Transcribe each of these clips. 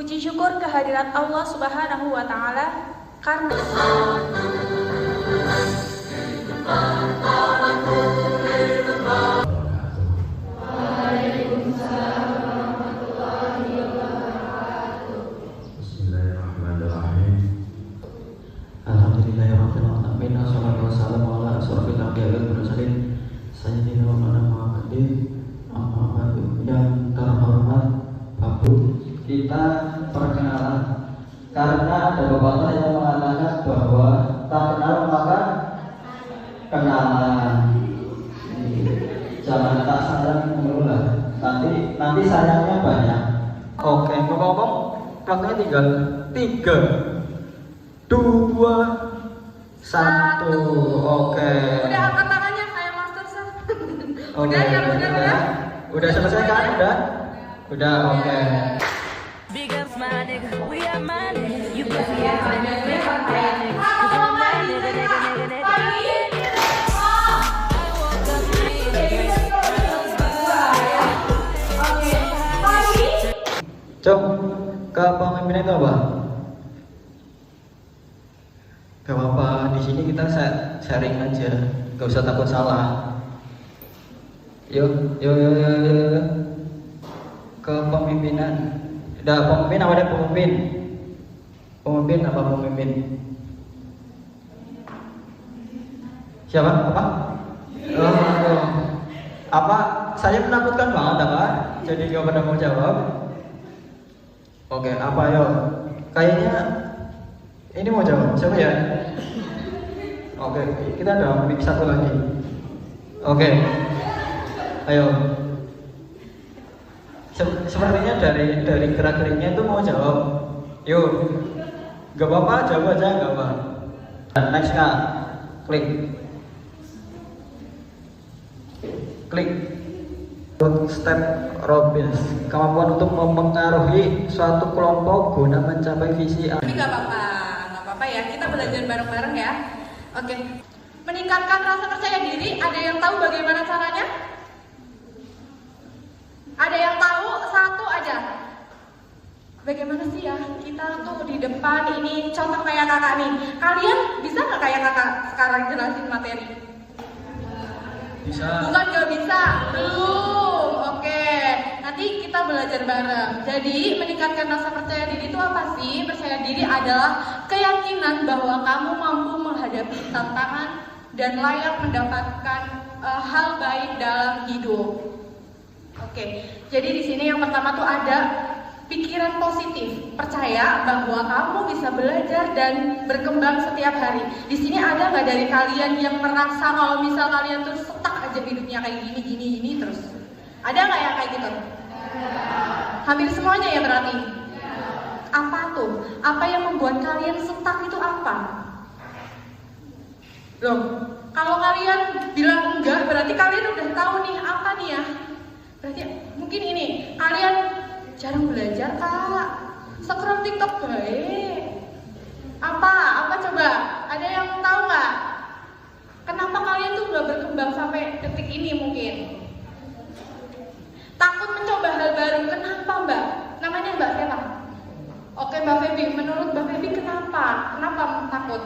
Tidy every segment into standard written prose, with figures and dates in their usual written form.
Puji syukur kehadirat Allah Subhanahu wa Ta'ala karena kita perkenalan karena ada pepatah yang mengatakan bahwa tak kenal maka kenalan. Jangan tak sayang mengelola, nanti sayangnya banyak. Oke, ngomong-ngomong waktunya tinggal 3, 2, 1. Oke. Udah angkat tangannya kayak master chef. Oke. Udah selesai kan? Udah, oke. Big ups my nigga, we are my nigga. You pussy ass nigga, we are my nigga. Cause I'm my nigga, nigga. I woke up Cok, kepemimpinan itu apa? Gak apa-apa, di sini kita sharing aja, gak usah takut salah. Yuk. Kepemimpinan. Udah pemimpin apa ada pemimpin? Pemimpin apa pemimpin? Siapa? Apa? Apa? Saya menakutkan banget apa? Jadi gak pada mau jawab. Oke, apa yo? Kayaknya ini mau jawab. Siapa ya? Oke, kita ada mic satu lagi. Oke. Ayo. Sepertinya dari gerak-geriknya itu mau jawab. Yuk, gak apa-apa, jawab aja, gak apa. Next kak, klik. Step Robbins, kemampuan untuk mempengaruhi suatu kelompok guna mencapai visi. Tapi gak apa-apa ya, kita belajar bareng-bareng ya. Oke, meningkatkan rasa percaya diri, ada yang tahu bagaimana caranya? Ada yang tahu? Satu aja. Bagaimana sih ya kita tuh di depan ini, contoh kayak kakak nih. Kalian bisa nggak kayak kakak sekarang jelasin materi? Bisa. Bukan nggak bisa, belum. Oke, nanti kita belajar bareng. Jadi meningkatkan rasa percaya diri itu apa sih? Percaya diri adalah keyakinan bahwa kamu mampu menghadapi tantangan dan layak mendapatkan hal baik dalam hidup. Oke, jadi di sini yang pertama tuh ada pikiran positif, percaya bahwa kamu bisa belajar dan berkembang setiap hari. Di sini ada nggak dari kalian yang merasa kalau misal kalian tuh stuck aja hidupnya kayak gini terus? Ada nggak yang kayak gitu? Hampir semuanya ya berarti. Apa tuh? Apa yang membuat kalian stuck itu apa? Loh, kalau kalian bilang enggak, berarti kalian udah tahu nih apa nih ya? Berarti mungkin ini, kalian jarang belajar kak, scroll TikTok baik. Apa coba? Ada yang tahu nggak? Kenapa kalian tuh nggak berkembang sampai detik ini mungkin? Takut mencoba hal baru, kenapa mbak? Namanya mbak siapa? Oke mbak Feby, menurut mbak Feby kenapa? Kenapa takut?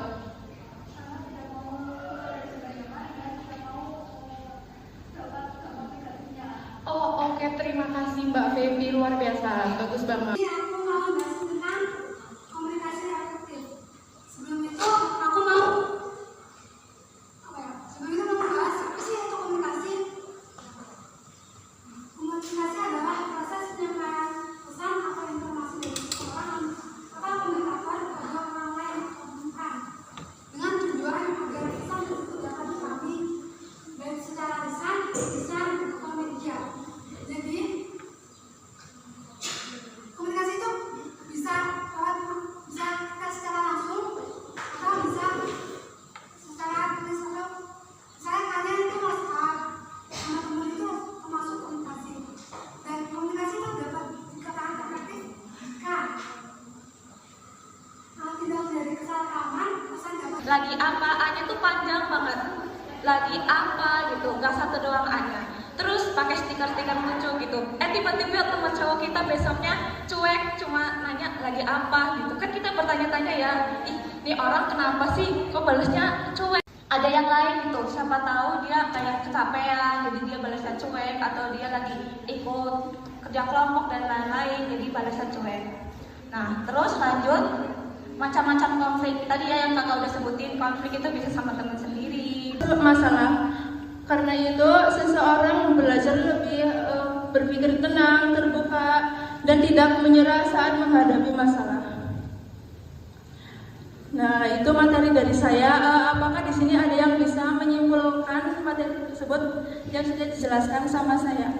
Oh oke, terima kasih Mbak Feby, luar biasa, bagus banget. Aku mau bahas tentang komunikasi efektif. Sebelum itu aku mau bahas apa sih itu komunikasi? Komunikasi adalah proses penyampaian pesan atau informasi dari seseorang atau komunikator kepada orang lain atau bukan, dengan tujuan agar pesan tersebut dapat dipahami baik secara lisan, atau media. Jadi komunikasi itu bisa kita secara langsung atau bisa secara tulis, atau misalnya kalian itu WhatsApp sama teman itu termasuk komunikasi. Dan komunikasi itu dapat dikatakan efektif jika tidak dari kesalahpahaman pesan dapat. Lagi apa? A-nya tuh panjang banget. Lagi apa gitu, nggak satu doang A-nya. terus pakai stiker-stiker lucu gitu. Tiba-tiba teman cowok kita besoknya cuek, cuma nanya lagi apa gitu. Kan kita bertanya-tanya ya, ih ini orang kenapa sih kok balasnya cuek? Ada yang lain gitu, siapa tahu dia kayak kecapean, jadi dia balasnya cuek, atau dia lagi ikut kerja kelompok dan lain-lain, jadi balasnya cuek. Nah, terus lanjut, macam-macam konflik. Tadi ya yang kakak udah sebutin, konflik itu bisa sama teman sendiri. Masalah. Karena itu seseorang belajar lebih berpikir tenang, terbuka, dan tidak menyerah saat menghadapi masalah. Nah, itu materi dari saya. Apakah di sini ada yang bisa menyimpulkan materi tersebut yang sudah dijelaskan sama saya?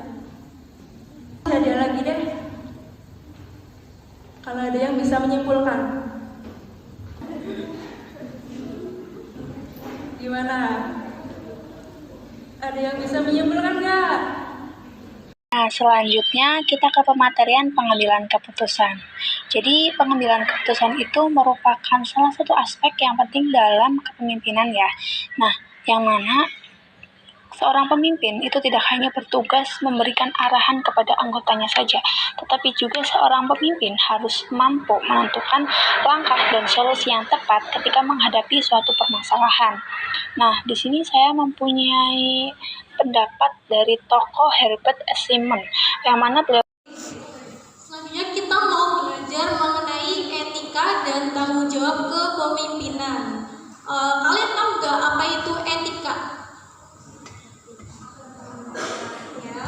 Ada lagi deh. Kalau ada yang bisa menyimpulkan. Gimana? Ada yang bisa menyimpulkan nggak? Nah, selanjutnya kita ke pematerian pengambilan keputusan. Jadi, pengambilan keputusan itu merupakan salah satu aspek yang penting dalam kepemimpinan ya. Nah, yang mana seorang pemimpin itu tidak hanya bertugas memberikan arahan kepada anggotanya saja, tetapi juga seorang pemimpin harus mampu menentukan langkah dan solusi yang tepat ketika menghadapi suatu permasalahan. Nah, di sini saya mempunyai pendapat dari tokoh Herbert Simon, yang mana beliau. Selanjutnya kita mau belajar mengenai etika dan tanggung jawab kepemimpinan. Kalian tahu nggak apa itu etika? Ya.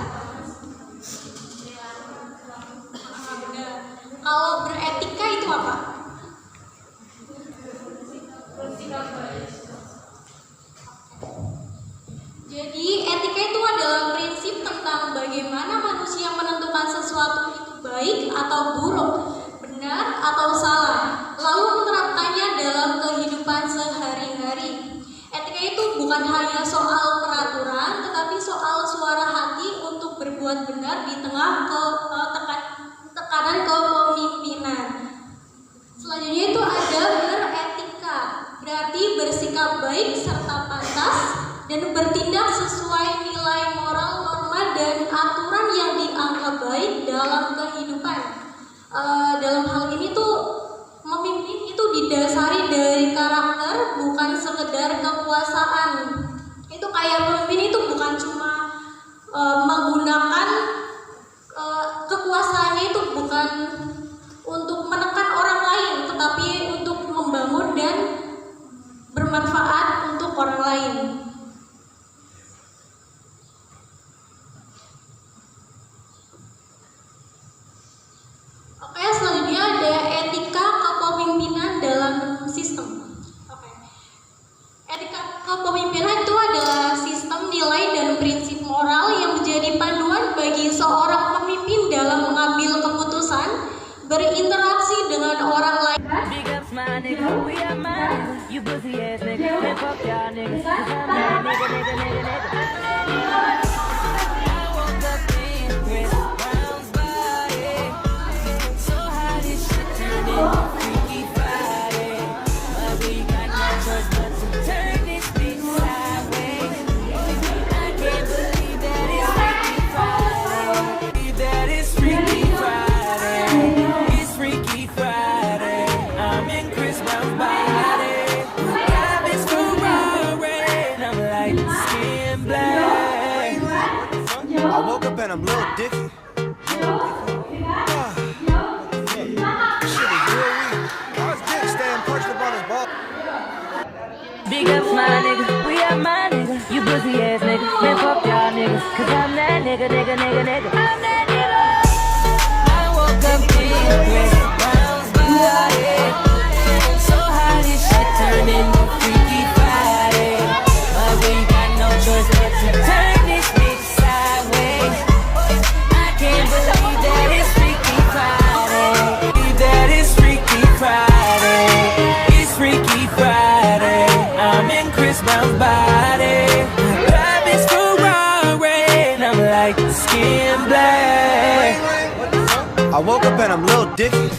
Benar. Kalau beretika itu apa? Jadi etika itu adalah prinsip tentang bagaimana manusia menentukan sesuatu itu baik atau buruk, benar atau salah, lalu menerapkannya dalam kehidupan sehari-hari. Etika itu bukan hanya soal peraturan, tetapi soal suara hati untuk berbuat benar di tengah tekanan kepemimpinan. Selanjutnya itu ada beretika, berarti bersikap baik serta pantas dan bertindak sesuai nilai moral, norma, dan aturan yang dianggap baik dalam kehidupan. Dalam hal ini tuh memimpin itu didasari dari karakter, bukan sekedar kekuasaan. Itu kayak pemimpin itu bukan cuma menggunakan kekuasaannya itu bukan untuk menekan orang lain, tetapi untuk membangun dan bermanfaat untuk orang lain. Oke, selanjutnya ada etika kepemimpinan dalam sistem. Oke. Etika kepemimpinan itu adalah sistem nilai dan prinsip moral yang menjadi panduan bagi seorang pemimpin dalam mengambil keputusan, berinteraksi dengan orang lain. Big ups, my nigga, we are my nigga. You pussy ass nigga, man, fuck y'all niggas. 'Cause I'm that nigga. I woke up in Chris Brown's body. So how this shit turned into Freaky Friday. But we got no choice but to turn this bitch sideways. I can't believe that it's Freaky Friday. That it's Freaky Friday. It's Freaky Friday. I'm in Chris Brown's body. Drive this Ferrari, and I'm like skin black. I woke up and I'm Lil Dicky. Shit was real weak. I was dick staying perched up on his ball. Big ups, my nigga, we are my nigga. You pussy ass nigga, man, fuck y'all niggas. 'Cause I'm that nigga. I'm that nigga. I woke up in Chris Brown's body. So how this shit turned into Freaky Friday. But we got no choice but to turn this bitch sideways. I can't believe that it's Freaky Friday. That it's Freaky Friday. It's Freaky Friday. I'm in Chris Brown's body. Drive this Ferrari, and I'm like skin black. I woke up and I'm Lil Dicky.